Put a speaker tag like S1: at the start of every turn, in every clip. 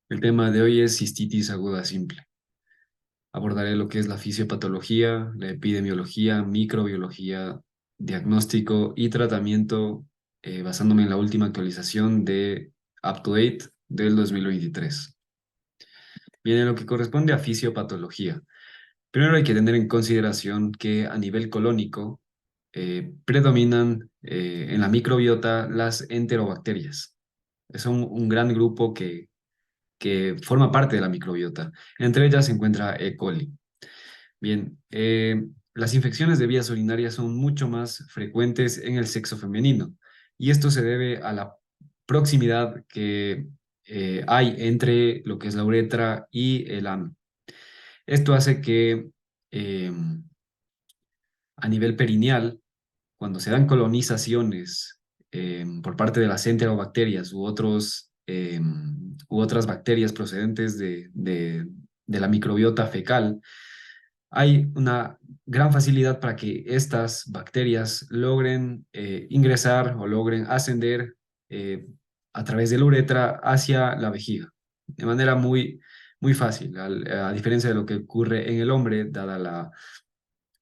S1: El tema de hoy es cistitis aguda simple. Abordaré lo que es la fisiopatología, la epidemiología, microbiología, diagnóstico y tratamiento, basándome en la última actualización de UpToDate del 2023. Bien, en lo que corresponde a fisiopatología, primero hay que tener en consideración que a nivel colónico predominan en la microbiota las enterobacterias. Son un gran grupo que forma parte de la microbiota. Entre ellas se encuentra E. coli. Bien, las infecciones de vías urinarias son mucho más frecuentes en el sexo femenino y esto se debe a la proximidad que hay entre lo que es la uretra y el ano. Esto hace que eh, a nivel perineal, cuando se dan colonizaciones por parte de las enterobacterias u otras bacterias procedentes de la microbiota fecal, hay una gran facilidad para que estas bacterias logren ingresar o logren ascender eh, a través de la uretra hacia la vejiga, de manera muy fácil, a diferencia de lo que ocurre en el hombre, dada la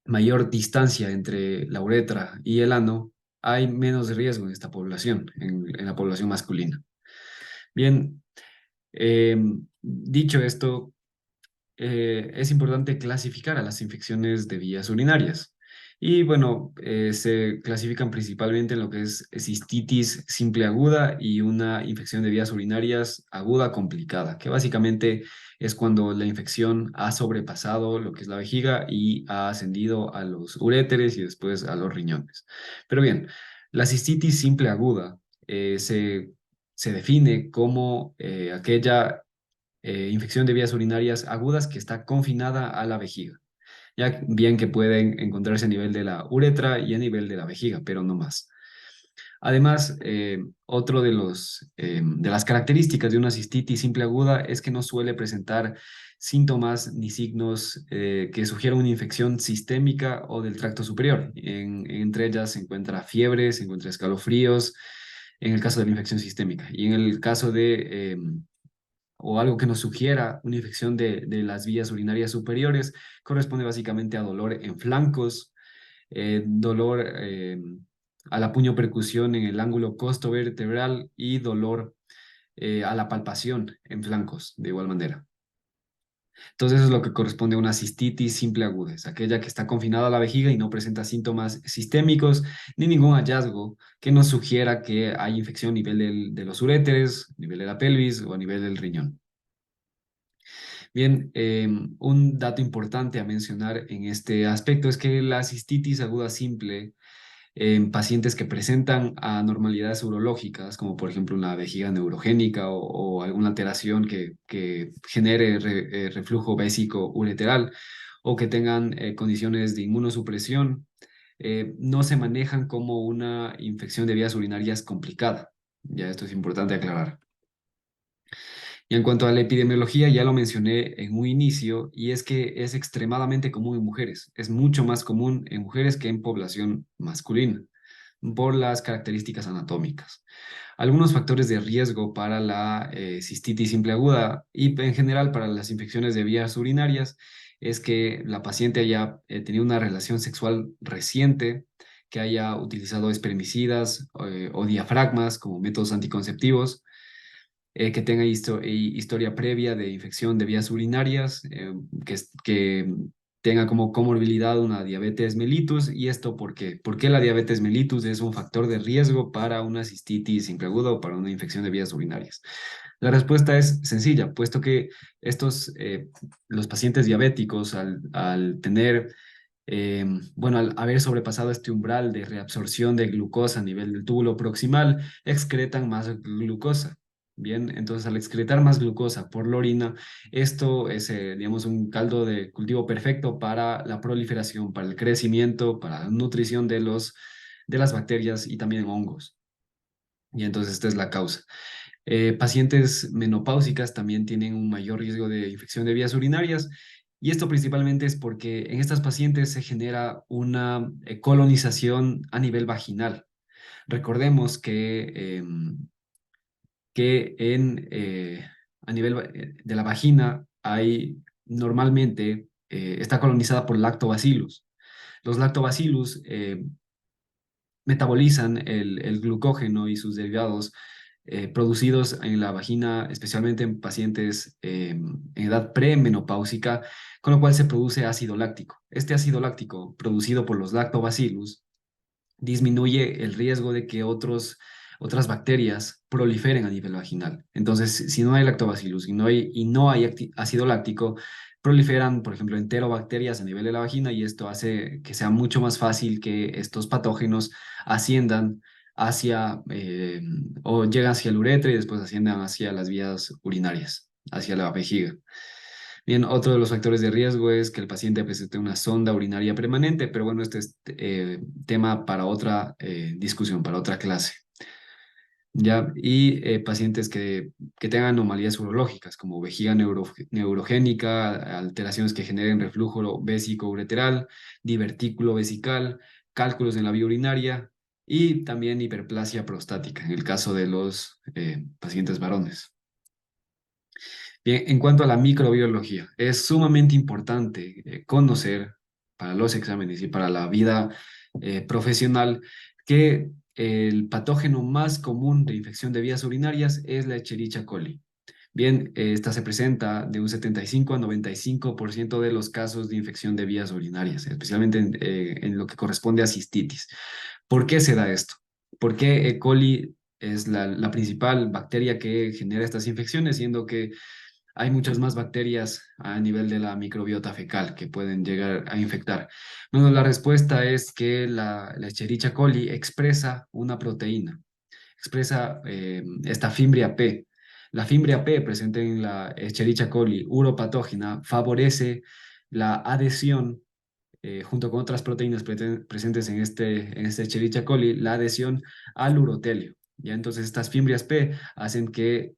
S1: mayor distancia entre la uretra y el ano, hay menos riesgo en esta población, en la población masculina. Bien, eh, dicho esto, es importante clasificar a las infecciones de vías urinarias. Y bueno, se clasifican principalmente en lo que es cistitis simple aguda y una infección de vías urinarias aguda complicada, que básicamente es cuando la infección ha sobrepasado lo que es la vejiga y ha ascendido a los uréteres y después a los riñones. Pero bien, la cistitis simple aguda se define como aquella infección de vías urinarias agudas que está confinada a la vejiga, ya bien que pueden encontrarse a nivel de la uretra y a nivel de la vejiga, pero no más. Además, otro de las características de una cistitis simple aguda es que no suele presentar síntomas ni signos que sugieran una infección sistémica o del tracto superior. Entre ellas se encuentra fiebre, se encuentra escalofríos, en el caso de la infección sistémica. Y en el caso o algo que nos sugiera una infección de las vías urinarias superiores, corresponde básicamente a dolor en flancos, dolor a la puño-percusión en el ángulo costo-vertebral y dolor a la palpación en flancos, de igual manera. Entonces, eso es lo que corresponde a una cistitis simple aguda, es aquella que está confinada a la vejiga y no presenta síntomas sistémicos ni ningún hallazgo que nos sugiera que hay infección a nivel de los uréteres, a nivel de la pelvis o a nivel del riñón. Bien, un dato importante a mencionar en este aspecto es que la cistitis aguda simple en pacientes que presentan anormalidades urológicas, como por ejemplo una vejiga neurogénica o alguna alteración que genere reflujo vésico ureteral o que tengan condiciones de inmunosupresión, no se manejan como una infección de vías urinarias complicada. Ya esto es importante aclarar. Y en cuanto a la epidemiología, ya lo mencioné en un inicio, y es que es extremadamente común en mujeres. Es mucho más común en mujeres que en población masculina, por las características anatómicas. Algunos factores de riesgo para la cistitis simple aguda y en general para las infecciones de vías urinarias es que la paciente haya tenido una relación sexual reciente, que haya utilizado espermicidas o diafragmas como métodos anticonceptivos, que tenga historia previa de infección de vías urinarias, que tenga como comorbilidad una diabetes mellitus. ¿Y esto por qué? ¿Por qué la diabetes mellitus es un factor de riesgo para una cistitis simple aguda o para una infección de vías urinarias? La respuesta es sencilla, puesto que los pacientes diabéticos, al tener bueno, al haber sobrepasado este umbral de reabsorción de glucosa a nivel del túbulo proximal, excretan más glucosa. Bien, entonces al excretar más glucosa por la orina, esto es, digamos, un caldo de cultivo perfecto para la proliferación, para el crecimiento, para la nutrición de las bacterias y también hongos. Y entonces esta es la causa. Pacientes menopáusicas también tienen un mayor riesgo de infección de vías urinarias y esto principalmente es porque en estas pacientes se genera una colonización a nivel vaginal. Recordemos que a nivel de la vagina hay normalmente, está colonizada por lactobacillus. Los lactobacillus metabolizan el glucógeno y sus derivados producidos en la vagina, especialmente en pacientes en edad premenopáusica, con lo cual se produce ácido láctico. Este ácido láctico producido por los lactobacillus disminuye el riesgo de que otras bacterias proliferen a nivel vaginal. Entonces, si no hay lactobacillus y no hay ácido láctico, proliferan, por ejemplo, enterobacterias a nivel de la vagina y esto hace que sea mucho más fácil que estos patógenos asciendan hacia o llegan hacia el uretra y después asciendan hacia las vías urinarias, hacia la vejiga. Bien, otro de los factores de riesgo es que el paciente presente una sonda urinaria permanente, pero bueno, este es tema para otra discusión, para otra clase. ¿Ya? Y pacientes que tengan anomalías urológicas, como vejiga neurogénica, alteraciones que generen reflujo vésico-ureteral, divertículo vesical, cálculos en la vía urinaria y también hiperplasia prostática, en el caso de los pacientes varones. Bien, en cuanto a la microbiología, es sumamente importante conocer para los exámenes y para la vida profesional que el patógeno más común de infección de vías urinarias es la Escherichia coli. Bien, esta se presenta de un 75 a 95% de los casos de infección de vías urinarias, especialmente en lo que corresponde a cistitis. ¿Por qué se da esto? ¿Por qué E. coli es la principal bacteria que genera estas infecciones, siendo que hay muchas más bacterias a nivel de la microbiota fecal que pueden llegar a infectar? Bueno, la respuesta es que la Escherichia coli expresa una proteína, expresa esta fimbria P. La fimbria P presente en la Escherichia coli uropatógena favorece la adhesión junto con otras proteínas presentes en este Escherichia coli, la adhesión al urotelio. ¿Ya? Entonces, estas fimbrias P hacen que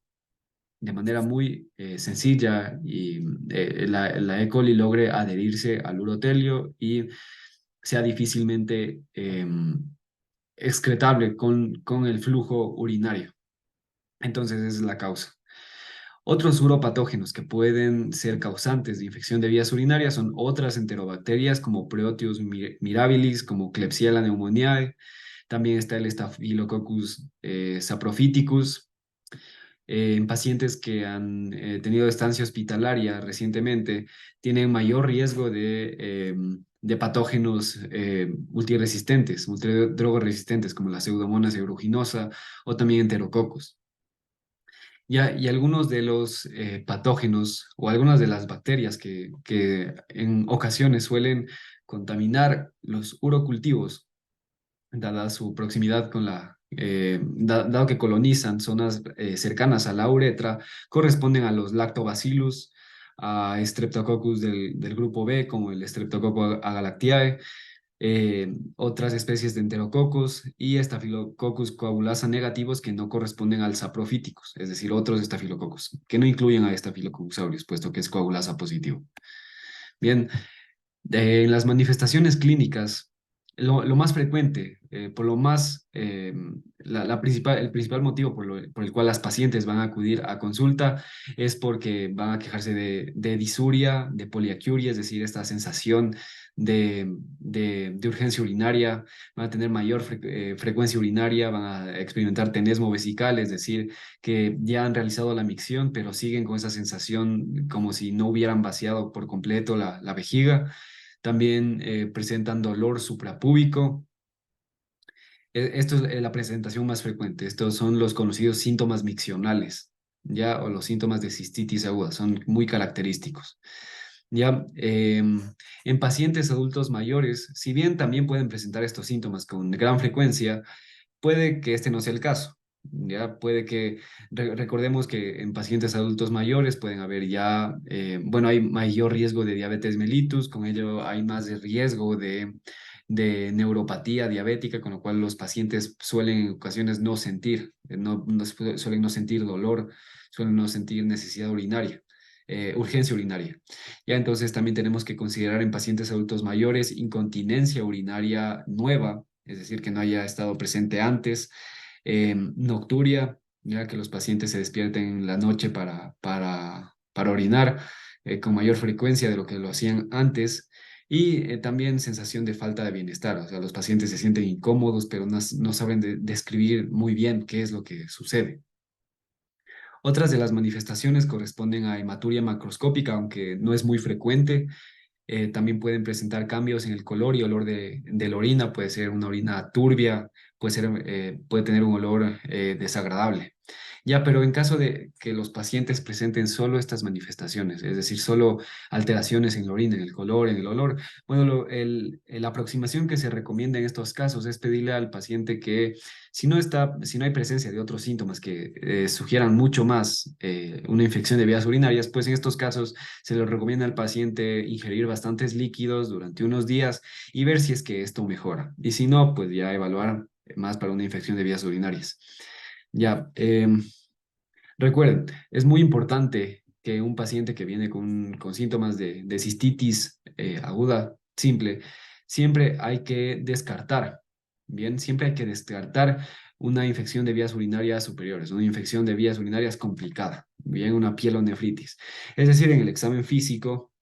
S1: de manera muy sencilla y la E. coli logre adherirse al urotelio y sea difícilmente excretable con el flujo urinario. Entonces, esa es la causa. Otros uropatógenos que pueden ser causantes de infección de vías urinarias son otras enterobacterias como Proteus mirabilis, como Klebsiella pneumoniae. También está el Staphylococcus saprophyticus. En pacientes que han tenido estancia hospitalaria recientemente, tienen mayor riesgo de patógenos multiresistentes, multidrogoresistentes, como la Pseudomonas aeruginosa o también enterococos. Ya, y algunos de los patógenos o algunas de las bacterias que en ocasiones suelen contaminar los urocultivos, dada su proximidad con dado que colonizan zonas cercanas a la uretra, corresponden a los lactobacillus, a Streptococcus del grupo B, como el Streptococcus agalactiae, otras especies de enterococos y Staphylococcus coagulasa negativos que no corresponden al saprofíticos, es decir, otros estafilococos, que no incluyen a Staphylococcus aureus, puesto que es coagulasa positivo. Bien, en las manifestaciones clínicas, lo más frecuente, por lo más, el principal motivo por el cual las pacientes van a acudir a consulta es porque van a quejarse de disuria, de poliacuria, es decir, esta sensación de urgencia urinaria, van a tener mayor frecuencia urinaria, van a experimentar tenesmo vesical, es decir, que ya han realizado la micción, pero siguen con esa sensación como si no hubieran vaciado por completo la vejiga. También presentan dolor suprapúbico. Esto es la presentación más frecuente. Estos son los conocidos síntomas miccionales, ¿ya? O los síntomas de cistitis aguda. Son muy característicos. ¿Ya? En pacientes adultos mayores, si bien también pueden presentar estos síntomas con gran frecuencia, puede que este no sea el caso. Ya puede que recordemos que en pacientes adultos mayores pueden haber ya, bueno, hay mayor riesgo de diabetes mellitus, con ello hay más de riesgo de neuropatía diabética, con lo cual los pacientes suelen en ocasiones no sentir, suelen no sentir dolor, suelen no sentir necesidad urinaria. Urgencia urinaria. Ya entonces también tenemos que considerar en pacientes adultos mayores incontinencia urinaria nueva, es decir, que no haya estado presente antes, nocturia, ya que los pacientes se despierten en la noche para orinar con mayor frecuencia de lo que lo hacían antes. Y también sensación de falta de bienestar, o sea, los pacientes se sienten incómodos, pero no saben describir muy bien qué es lo que sucede. Otras de las manifestaciones corresponden a hematuria macroscópica, aunque no es muy frecuente. También pueden presentar cambios en el color y olor de la orina. Puede ser una orina turbia, puede tener un olor desagradable. Ya, pero en caso de que los pacientes presenten solo estas manifestaciones, es decir, solo alteraciones en la orina, en el color, en el olor, bueno, la aproximación que se recomienda en estos casos es pedirle al paciente que si no hay presencia de otros síntomas que sugieran mucho más una infección de vías urinarias, pues en estos casos se le recomienda al paciente ingerir bastantes líquidos durante unos días y ver si es que esto mejora. Y si no, pues ya evaluar más para una infección de vías urinarias. Ya, recuerden, es muy importante que un paciente que viene con síntomas de cistitis aguda, simple, siempre hay que descartar, bien, siempre hay que descartar una infección de vías urinarias superiores, una infección de vías urinarias complicada, bien, una pielonefritis. Es decir, en el examen físico,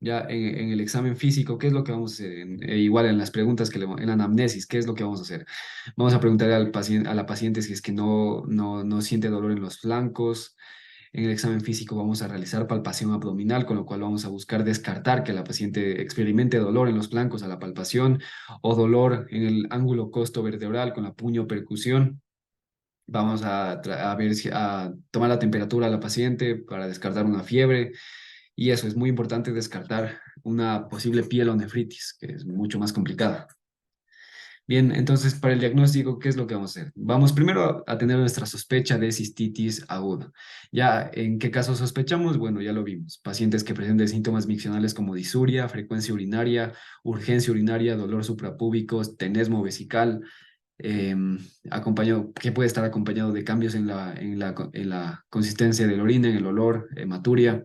S1: ya en el examen físico, ¿qué es lo que vamos a hacer? Igual en las preguntas en la anamnesis, ¿qué es lo que vamos a hacer? Vamos a preguntarle al paciente, a la paciente si es que no siente dolor en los flancos. En el examen físico vamos a realizar palpación abdominal, con lo cual vamos a buscar descartar que la paciente experimente dolor en los flancos a la palpación o dolor en el ángulo costo-vertebral con la puño percusión. Vamos a ver a tomar la temperatura a la paciente para descartar una fiebre. Y eso es muy importante descartar una posible pielonefritis, que es mucho más complicada. Bien, entonces para el diagnóstico, ¿qué es lo que vamos a hacer? Vamos primero a tener nuestra sospecha de cistitis aguda. Ya, ¿en qué caso sospechamos? Bueno, ya lo vimos. Pacientes que presenten síntomas miccionales como disuria, frecuencia urinaria, urgencia urinaria, dolor suprapúbico, tenesmo vesical, eh, que puede estar acompañado de cambios en la consistencia de la orina, en el olor, hematuria.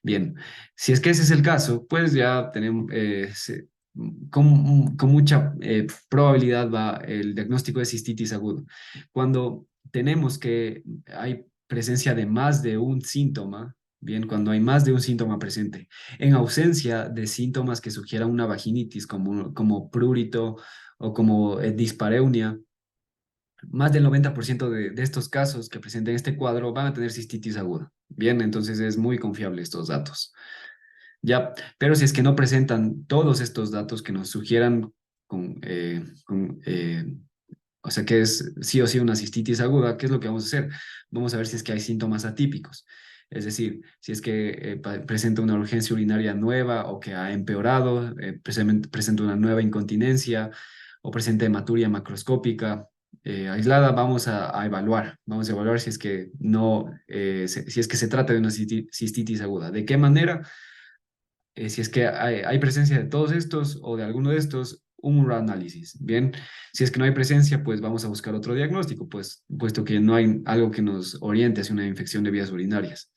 S1: Bien, si es que ese es el caso, pues ya tenemos, con mucha probabilidad va el diagnóstico de cistitis agudo. Cuando tenemos que hay presencia de más de un síntoma, bien, cuando hay más de un síntoma presente, en ausencia de síntomas que sugieran una vaginitis como prurito o como dispareunia, más del 90% de estos casos que presenten este cuadro van a tener cistitis aguda. Bien, entonces es muy confiable estos datos. Ya, pero si es que no presentan todos estos datos que nos sugieran con, o sea, que es sí o sí una cistitis aguda, ¿qué es lo que vamos a hacer? Vamos a ver si es que hay síntomas atípicos. Es decir, si es que presenta una urgencia urinaria nueva o que ha empeorado, presenta una nueva incontinencia o presenta hematuria macroscópica aislada, vamos a evaluar si es que no, si es que se trata de una cistitis aguda. ¿De qué manera? Si es que hay presencia de todos estos o de alguno de estos, un urinalysis. Bien, si es que no hay presencia, pues vamos a buscar otro diagnóstico, pues, puesto que no hay algo que nos oriente hacia una infección de vías urinarias.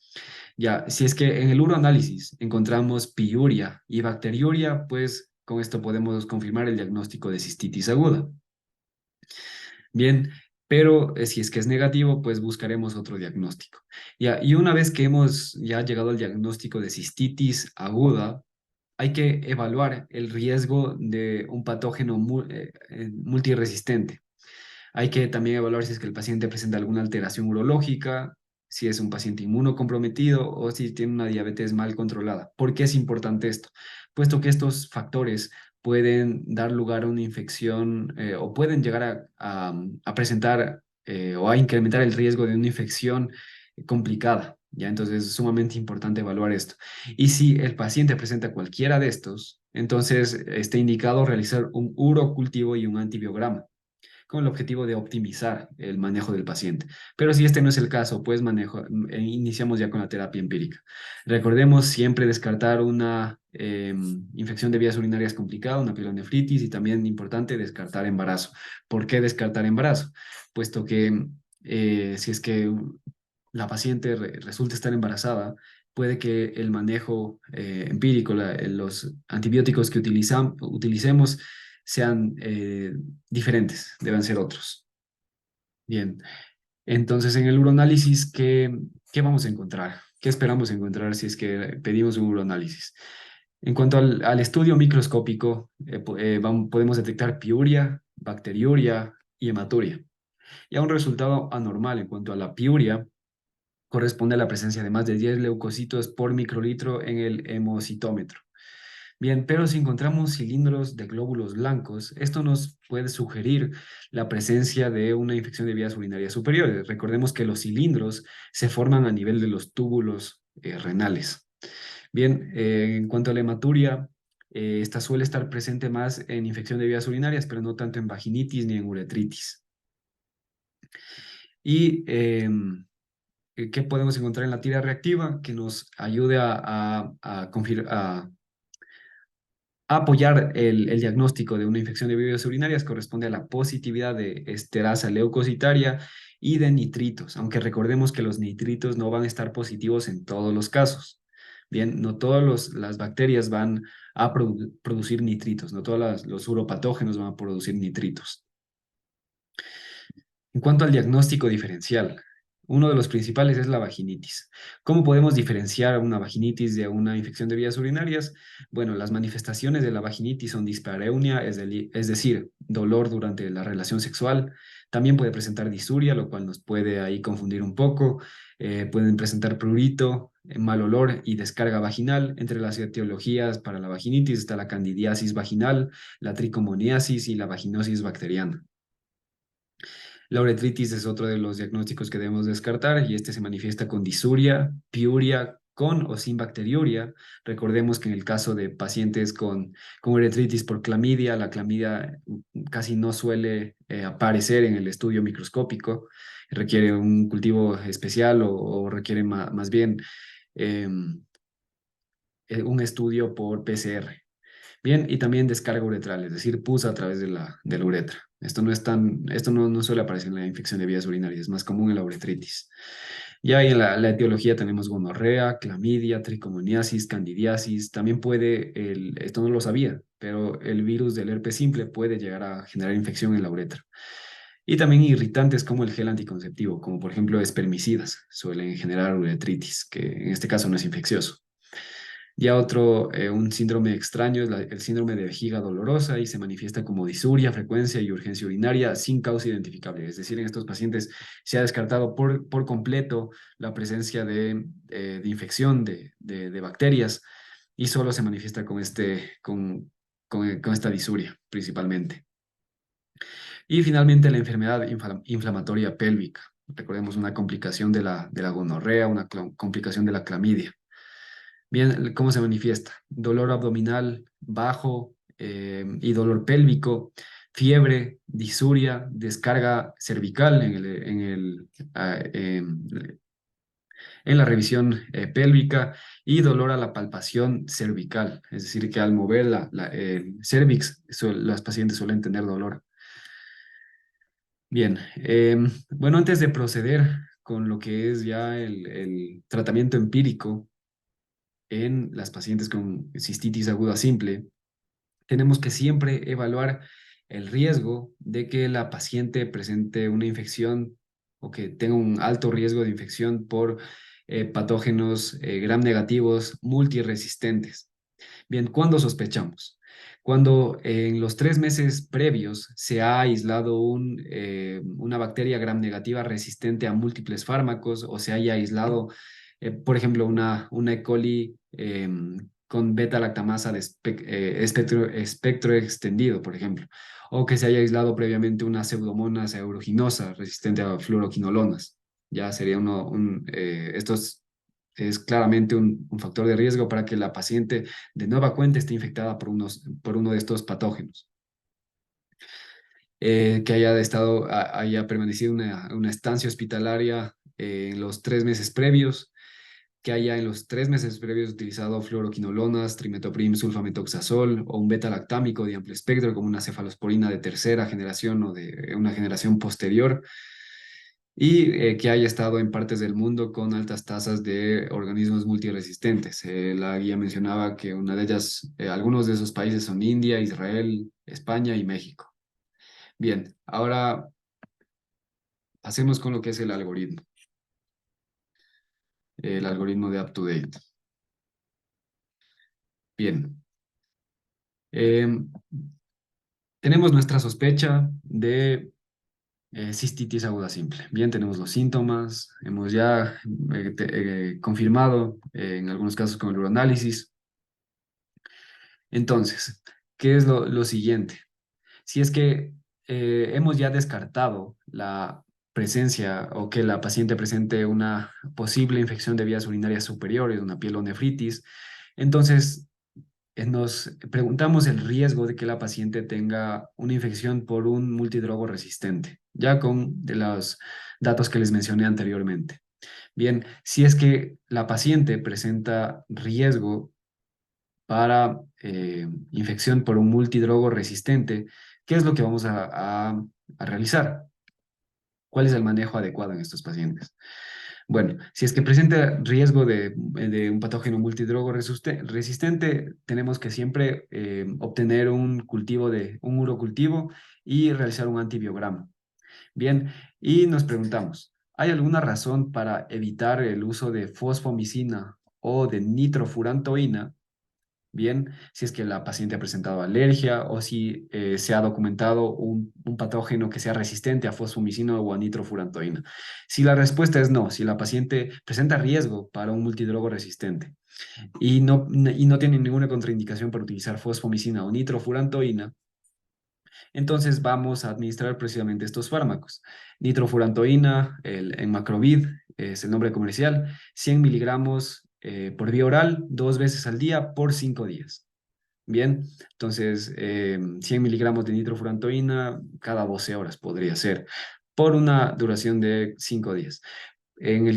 S1: Ya, si es que en el uroanálisis encontramos piuria y bacteriuria, pues con esto podemos confirmar el diagnóstico de cistitis aguda. Bien, pero si es que es negativo, pues buscaremos otro diagnóstico. Ya, y una vez que hemos ya llegado al diagnóstico de cistitis aguda, hay que evaluar el riesgo de un patógeno multiresistente. Hay que también evaluar si es que el paciente presenta alguna alteración urológica, si es un paciente inmunocomprometido o si tiene una diabetes mal controlada. ¿Por qué es importante esto? Puesto que estos factores pueden dar lugar a una infección o pueden llegar a presentar o a incrementar el riesgo de una infección complicada. ¿Ya? Entonces es sumamente importante evaluar esto. Y si el paciente presenta cualquiera de estos, entonces está indicado realizar un urocultivo y un antibiograma con el objetivo de optimizar el manejo del paciente. Pero si este no es el caso, pues iniciamos ya con la terapia empírica. Recordemos siempre descartar una infección de vías urinarias complicada, una pielonefritis y también importante descartar embarazo. ¿Por qué descartar embarazo? Puesto que si es que la paciente resulta estar embarazada, puede que el manejo empírico, los antibióticos que utilicemos sean diferentes, deben ser otros. Bien. Entonces, en el uroanálisis, ¿qué vamos a encontrar? ¿Qué esperamos encontrar si es que pedimos un uroanálisis? En cuanto al estudio microscópico, podemos detectar piuria, bacteriuria y hematuria. Y a un resultado anormal en cuanto a la piuria, corresponde a la presencia de más de 10 leucocitos por microlitro en el hemocitómetro. Bien, pero si encontramos cilindros de glóbulos blancos, esto nos puede sugerir la presencia de una infección de vías urinarias superiores. Recordemos que los cilindros se forman a nivel de los túbulos renales. Bien, en cuanto a la hematuria, esta suele estar presente más en infección de vías urinarias, pero no tanto en vaginitis ni en uretritis. Y ¿qué podemos encontrar en la tira reactiva? Que nos ayude a apoyar el diagnóstico de una infección de vías urinarias. Corresponde a la positividad de esterasa leucocitaria y de nitritos, aunque recordemos que los nitritos no van a estar positivos en todos los casos. Bien, no todas las bacterias van a producir nitritos, no todos los uropatógenos van a producir nitritos. En cuanto al diagnóstico diferencial, uno de los principales es la vaginitis. ¿Cómo podemos diferenciar una vaginitis de una infección de vías urinarias? Bueno, las manifestaciones de la vaginitis son dispareunia, es decir, dolor durante la relación sexual. También puede presentar disuria, lo cual nos puede ahí confundir un poco. Pueden presentar prurito, mal olor y descarga vaginal. Entre las etiologías para la vaginitis está la candidiasis vaginal, la tricomoniasis y la vaginosis bacteriana. La uretritis es otro de los diagnósticos que debemos descartar y este se manifiesta con disuria, piuria, con o sin bacteriuria. Recordemos que en el caso de pacientes con uretritis por clamidia, la clamidia casi no suele aparecer en el estudio microscópico, requiere un cultivo especial o requiere más bien em, un estudio por PCR. Bien, y también descarga uretral, es decir, pus a través de la uretra. Esto no suele aparecer en la infección de vías urinarias, es más común en la uretritis. Ya ahí en la etiología tenemos gonorrea, clamidia, tricomoniasis, candidiasis. También esto no lo sabía, pero el virus del herpes simple puede llegar a generar infección en la uretra. Y también irritantes como el gel anticonceptivo, como por ejemplo espermicidas, suelen generar uretritis, que en este caso no es infeccioso. Ya un síndrome extraño es el síndrome de vejiga dolorosa y se manifiesta como disuria, frecuencia y urgencia urinaria sin causa identificable. Es decir, en estos pacientes se ha descartado por completo la presencia de infección de bacterias y solo se manifiesta con esta disuria principalmente. Y finalmente la enfermedad inflamatoria pélvica. Recordemos una complicación de la gonorrea, una complicación de la clamidia. Bien, ¿cómo se manifiesta? Dolor abdominal bajo y dolor pélvico, fiebre, disuria, descarga cervical en la revisión pélvica y dolor a la palpación cervical. Es decir, que al mover el cervix, las pacientes suelen tener dolor. Bien, bueno, antes de proceder con lo que es ya el tratamiento empírico, en las pacientes con cistitis aguda simple, tenemos que siempre evaluar el riesgo de que la paciente presente una infección o que tenga un alto riesgo de infección por patógenos gram negativos multiresistentes. Bien, ¿cuándo sospechamos? Cuando en los 3 meses previos se ha aislado una bacteria gram negativa resistente a múltiples fármacos o se haya aislado, por ejemplo, una E. coli con beta-lactamasa de espectro extendido, por ejemplo, o que se haya aislado previamente una pseudomonas aeruginosa resistente a fluoroquinolonas. Ya sería estos es claramente un factor de riesgo para que la paciente de nueva cuenta esté infectada por uno de estos patógenos. Que haya permanecido una estancia hospitalaria en los 3 meses previos, que haya en los 3 meses previos utilizado fluoroquinolonas, trimetoprim, sulfametoxazol o un beta-lactámico de amplio espectro como una cefalosporina de tercera generación o de una generación posterior y que haya estado en partes del mundo con altas tasas de organismos multiresistentes. La guía mencionaba que algunos de esos países son India, Israel, España y México. Bien, ahora Hacemos con lo que es el algoritmo de UpToDate. Bien. Em, Tenemos nuestra sospecha de cistitis aguda simple. Bien, tenemos los síntomas, hemos ya confirmado en algunos casos con el uroanálisis. Entonces, ¿qué es lo siguiente? Si es que hemos ya descartado la presencia o que la paciente presente una posible infección de vías urinarias superiores, una pielonefritis, entonces nos preguntamos el riesgo de que la paciente tenga una infección por un multidrogo resistente, ya con de los datos que les mencioné anteriormente. Bien, si es que la paciente presenta riesgo para infección por un multidrogo resistente, ¿qué es lo que vamos a realizar? ¿Cuál es el manejo adecuado en estos pacientes? Bueno, si es que presenta riesgo de un patógeno multidrogo resistente, tenemos que siempre obtener un urocultivo y realizar un antibiograma. Bien, y nos preguntamos, ¿hay alguna razón para evitar el uso de fosfomicina o de nitrofurantoína? Bien, si es que la paciente ha presentado alergia o si se ha documentado un patógeno que sea resistente a fosfomicina o a nitrofurantoína. Si la respuesta es no, si la paciente presenta riesgo para un multidrogo resistente y no tiene ninguna contraindicación para utilizar fosfomicina o nitrofurantoína, entonces vamos a administrar precisamente estos fármacos. Nitrofurantoína, en Macrobid, es el nombre comercial, 100 miligramos por vía oral, 2 veces al día por 5 días. Bien, entonces 100 miligramos de nitrofurantoína cada 12 horas podría ser, por una duración de 5 días.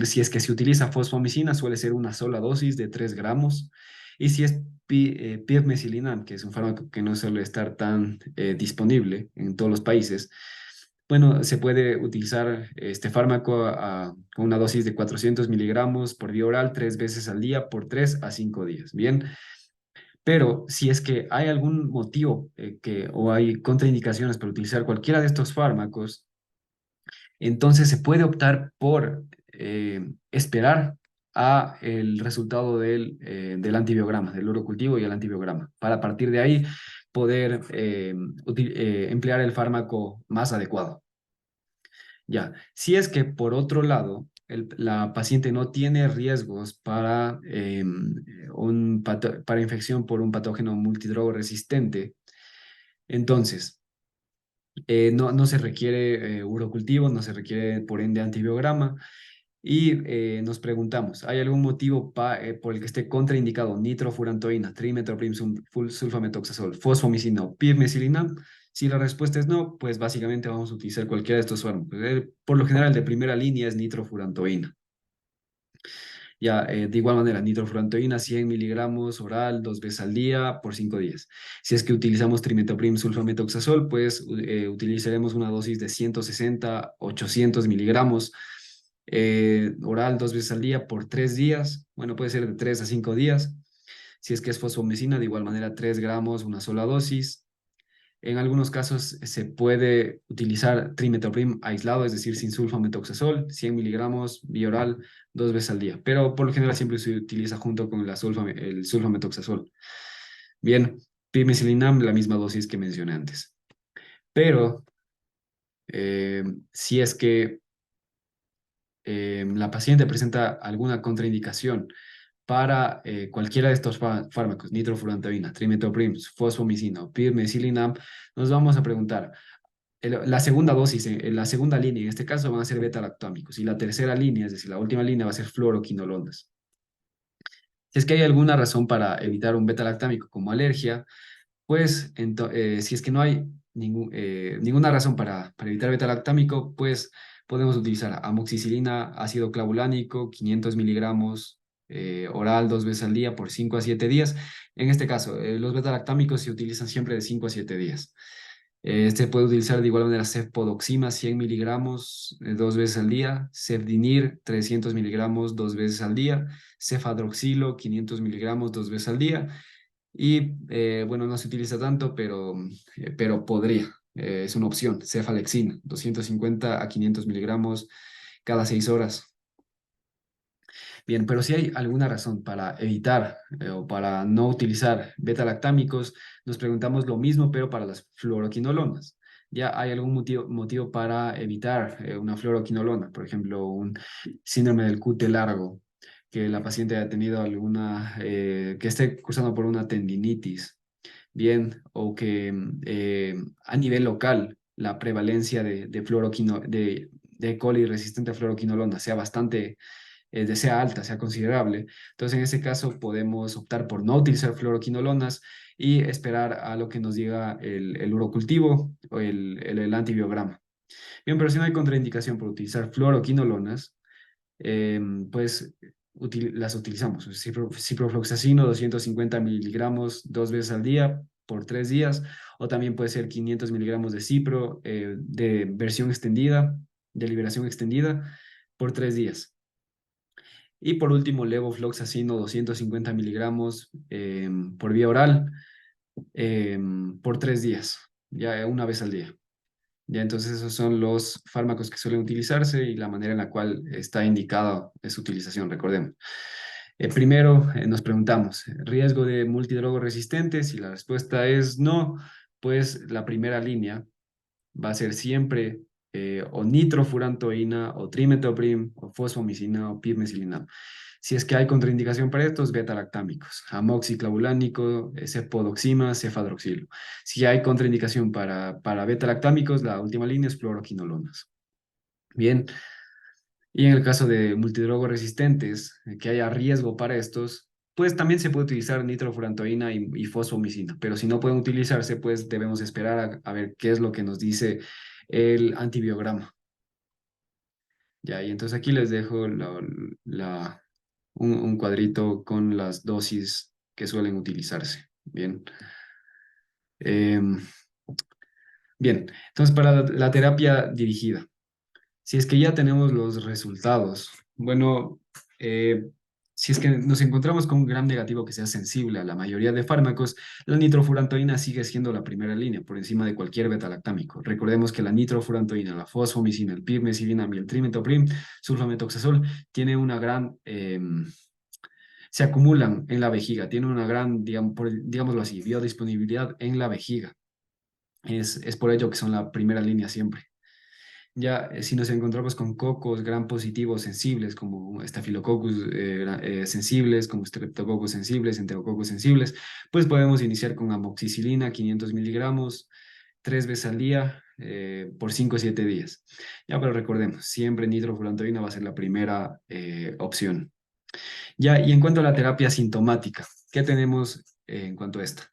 S1: Si es que se utiliza fosfomicina, suele ser una sola dosis de 3 gramos. Y si es pirmesilinam, que es un fármaco que no suele estar tan disponible en todos los países, bueno, se puede utilizar este fármaco con una dosis de 400 miligramos por vía oral 3 veces al día por 3 a 5 días. Bien, pero si es que hay algún motivo o hay contraindicaciones para utilizar cualquiera de estos fármacos, entonces se puede optar por esperar a el resultado del antibiograma, del urocultivo y el antibiograma, para a partir de ahí poder emplear el fármaco más adecuado. Ya, si es que por otro lado la paciente no tiene riesgos para infección por un patógeno multidrogo resistente, entonces no se requiere urocultivo, no se requiere por ende antibiograma y nos preguntamos, ¿hay algún motivo por el que esté contraindicado nitrofurantoína, trimethoprim sulfamethoxazol, fosfomicina o pirmesilinam? Si la respuesta es no, pues básicamente vamos a utilizar cualquiera de estos fármacos. Por lo general, de primera línea es nitrofurantoína. Ya, de igual manera, nitrofurantoína 100 miligramos oral 2 veces al día por 5 días. Si es que utilizamos trimethoprim sulfamethoxazol, pues utilizaremos una dosis de 160, 800 miligramos oral 2 veces al día por 3 días. Bueno, puede ser de 3 a 5 días. Si es que es fosfomicina, de igual manera 3 gramos, una sola dosis. En algunos casos se puede utilizar trimethoprim aislado, es decir, sin sulfamethoxazol, 100 miligramos vía oral 2 veces al día, pero por lo general siempre se utiliza junto con el sulfamethoxazol. Bien, pimecilinam, la misma dosis que mencioné antes. Pero si es que la paciente presenta alguna contraindicación para cualquiera de estos fármacos, nitrofurantoína, trimethoprim, fosfomicina o pirmesilinam, nos vamos a preguntar, la segunda dosis, la segunda línea, en este caso van a ser beta-lactámicos, y la tercera línea, es decir, la última línea va a ser fluoroquinolonas. Si es que hay alguna razón para evitar un beta-lactámico como alergia, pues si es que no hay ninguna razón para evitar beta-lactámico, pues podemos utilizar amoxicilina, ácido clavulánico, 500 miligramos oral 2 veces al día por 5 a 7 días. En este caso, los beta-lactámicos se utilizan siempre de 5 a 7 días. Este puede utilizar de igual manera cefpodoxima 100 miligramos 2 veces al día, cefdinir 300 miligramos 2 veces al día, cefadroxilo 500 miligramos 2 veces al día y bueno, no se utiliza tanto, pero podría. es una opción, cefalexina, 250 a 500 miligramos cada 6 horas. Bien, pero si hay alguna razón para evitar o para no utilizar beta-lactámicos, nos preguntamos lo mismo, pero para las fluoroquinolonas. ¿Ya hay algún motivo para evitar una fluoroquinolona? Por ejemplo, un síndrome del QT largo, que la paciente haya tenido alguna, que esté cursando por una tendinitis, bien, o que a nivel local la prevalencia de E. coli resistente a fluoroquinolona sea bastante sea alta, sea considerable. Entonces, en ese caso, podemos optar por no utilizar fluoroquinolonas y esperar a lo que nos diga el urocultivo o el antibiograma. Bien, pero si no hay contraindicación por utilizar fluoroquinolonas, pues las utilizamos. Ciprofloxacino, 250 miligramos 2 veces al día por 3 días, o también puede ser 500 miligramos de cipro de versión extendida, de liberación extendida, por 3 días. Y por último, levofloxacino, 250 miligramos por vía oral por 3 días, ya una vez al día. Ya entonces esos son los fármacos que suelen utilizarse y la manera en la cual está indicada su utilización, recordemos. Primero nos preguntamos, ¿riesgo de multidrogo resistente? Si la respuesta es no, pues la primera línea va a ser siempre o nitrofurantoína o trimetoprim o fosfomicina o pirmesilina. Si es que hay contraindicación para estos, beta-lactámicos, amoxiclavulánico, cepodoxima, cefadroxilo. Si hay contraindicación para beta-lactámicos, la última línea es fluoroquinolonas. Bien, y en el caso de multidrogo resistentes, que haya riesgo para estos, pues también se puede utilizar nitrofurantoína y fosfomicina, pero si no pueden utilizarse, pues debemos esperar a ver qué es lo que nos dice el antibiograma. Ya, y entonces aquí les dejo un cuadrito con las dosis que suelen utilizarse. Bien. Em, bien, entonces para la terapia dirigida. Si es que ya tenemos los resultados, bueno, eh, si es que nos encontramos con un gram negativo que sea sensible a la mayoría de fármacos, la nitrofurantoína sigue siendo la primera línea por encima de cualquier beta-lactámico. Recordemos que la nitrofurantoína, la fosfomicina, el pirmesilina y el trimetoprim, sulfametoxazol, tiene una gran, se acumulan en la vejiga, tienen una gran, digámoslo así, biodisponibilidad en la vejiga. Es por ello que son la primera línea siempre. Ya, si nos encontramos con cocos gram positivos sensibles, como estafilococcus sensibles, como streptococcus sensibles, enterococos sensibles, pues podemos iniciar con amoxicilina, 500 miligramos, 3 veces al día, por 5 o 7 días. Ya, pero recordemos, siempre nitrofurantoína va a ser la primera opción. Ya, y en cuanto a la terapia sintomática, ¿qué tenemos en cuanto a esta?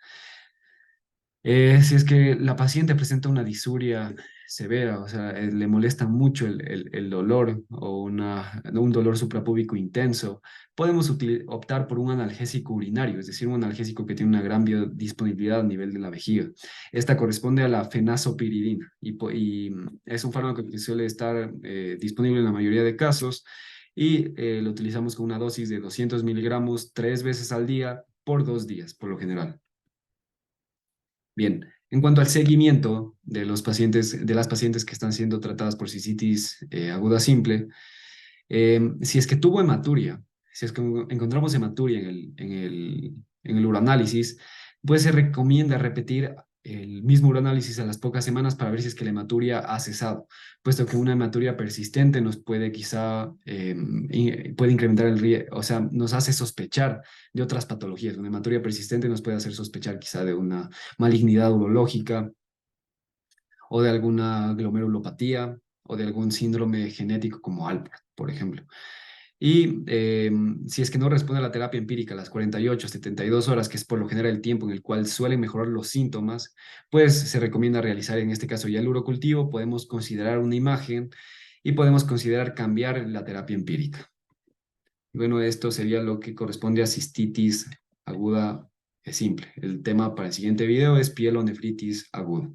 S1: Si es que la paciente presenta una disuria severa, o sea, le molesta mucho el dolor o un dolor suprapúbico intenso, podemos optar por un analgésico urinario, es decir, un analgésico que tiene una gran biodisponibilidad a nivel de la vejiga. Esta corresponde a la fenazopiridina y es un fármaco que suele estar disponible en la mayoría de casos y lo utilizamos con una dosis de 200 miligramos 3 veces al día por 2 días, por lo general. Bien, en cuanto al seguimiento de los pacientes, de las pacientes que están siendo tratadas por cistitis aguda simple, si es que tuvo hematuria, si es que encontramos hematuria en el uranálisis, pues se recomienda repetir el mismo uranálisis a las pocas semanas para ver si es que la hematuria ha cesado, puesto que una hematuria persistente nos puede quizá, puede incrementar el riesgo, o sea, nos hace sospechar de otras patologías. Una hematuria persistente nos puede hacer sospechar quizá de una malignidad urológica o de alguna glomerulopatía o de algún síndrome genético como Alport, por ejemplo. Y si es que no responde a la terapia empírica a las 48, 72 horas, que es por lo general el tiempo en el cual suelen mejorar los síntomas, pues se recomienda realizar en este caso ya el urocultivo, podemos considerar una imagen y podemos considerar cambiar la terapia empírica. Y bueno, esto sería lo que corresponde a cistitis aguda simple. El tema para el siguiente video es pielonefritis aguda.